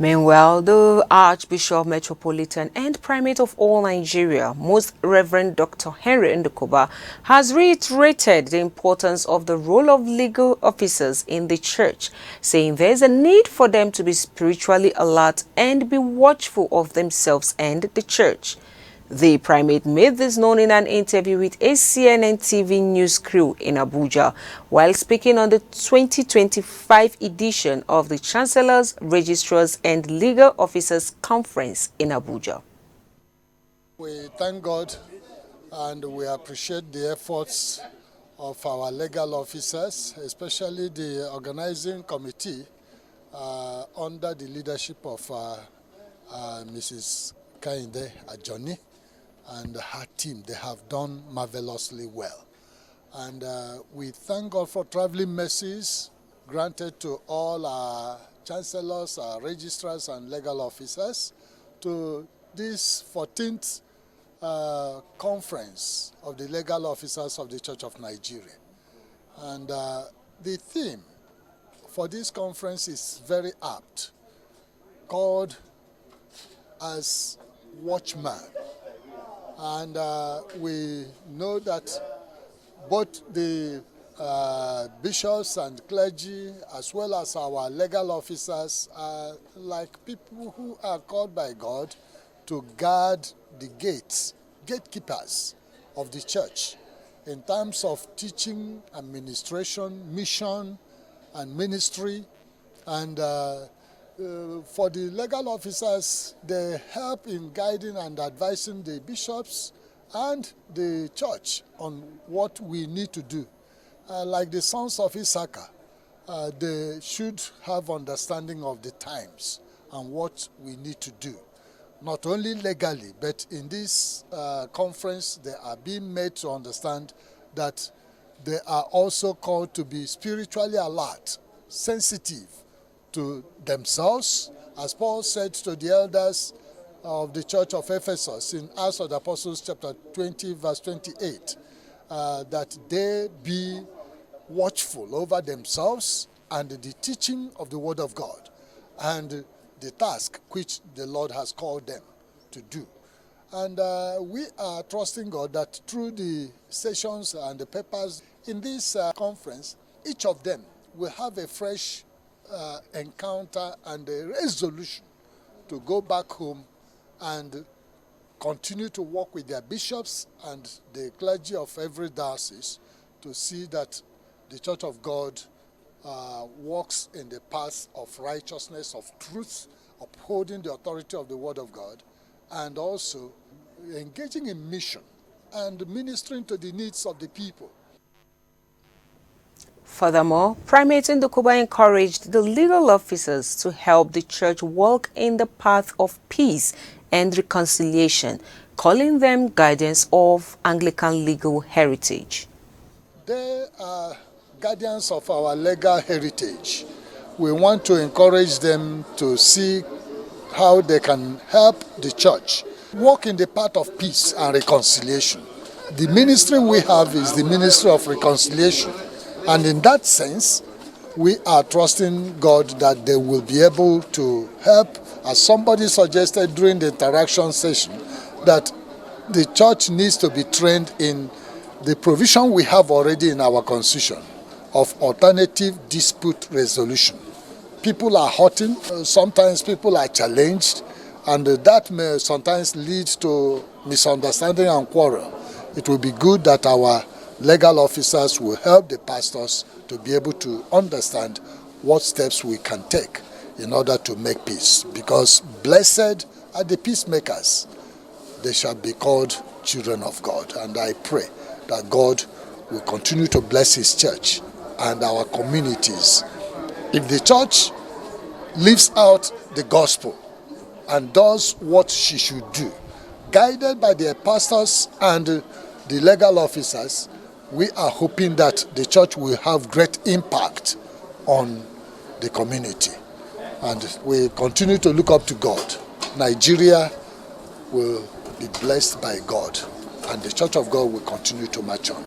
Meanwhile, the Archbishop Metropolitan and Primate of all Nigeria, Most Reverend Dr. Henry Ndukuba, has reiterated the importance of the role of legal officers in the church, saying there is a need for them to be spiritually alert and be watchful of themselves and the church. The Primate made this known in an interview with ACNN TV news crew in Abuja while speaking on the 2025 edition of the Chancellors, Registrars and Legal Officers Conference in Abuja. We thank God and we appreciate the efforts of our legal officers, especially the organizing committee under the leadership of Mrs. Kainde Ajoni and her team. They have done marvelously well. And we thank God for traveling mercies granted to all our chancellors, our registrars and legal officers to this 14th conference of the legal officers of the Church of Nigeria. And the theme for this conference is very apt, called as Watchman. And we know that both the bishops and clergy, as well as our legal officers, are like people who are called by God to guard the gates, gatekeepers of the church in terms of teaching, administration, mission, and ministry. And for the legal officers, they help in guiding and advising the bishops and the church on what we need to do. Like the sons of Issachar, they should have understanding of the times and what we need to do. Not only legally, but in this conference, they are being made to understand that they are also called to be spiritually alert, sensitive to themselves, as Paul said to the elders of the church of Ephesus in Acts of the Apostles chapter 20 verse 28, that they be watchful over themselves and the teaching of the word of God and the task which the Lord has called them to do. And we are trusting God that through the sessions and the papers in this conference, each of them will have a fresh encounter and a resolution to go back home and continue to work with their bishops and the clergy of every diocese to see that the Church of God walks in the path of righteousness, of truth, upholding the authority of the Word of God, and also engaging in mission and ministering to the needs of the people. Furthermore, Primate Ndukuba encouraged the legal officers to help the church walk in the path of peace and reconciliation, calling them guardians of Anglican legal heritage. They are guardians of our legal heritage. We want to encourage them to see how they can help the church walk in the path of peace and reconciliation. The ministry we have is the ministry of reconciliation. And in that sense, we are trusting God that they will be able to help, as somebody suggested during the interaction session, that the church needs to be trained in the provision we have already in our constitution of alternative dispute resolution. People are hurting, sometimes people are challenged, and that may sometimes lead to misunderstanding and quarrel. It will be good that our legal officers will help the pastors to be able to understand what steps we can take in order to make peace. Because blessed are the peacemakers. They shall be called children of God. And I pray that God will continue to bless his church and our communities. If the church lives out the gospel and does what she should do, guided by the pastors and the legal officers, we are hoping that the church will have great impact on the community. And we continue to look up to God. Nigeria will be blessed by God, and the Church of God will continue to march on.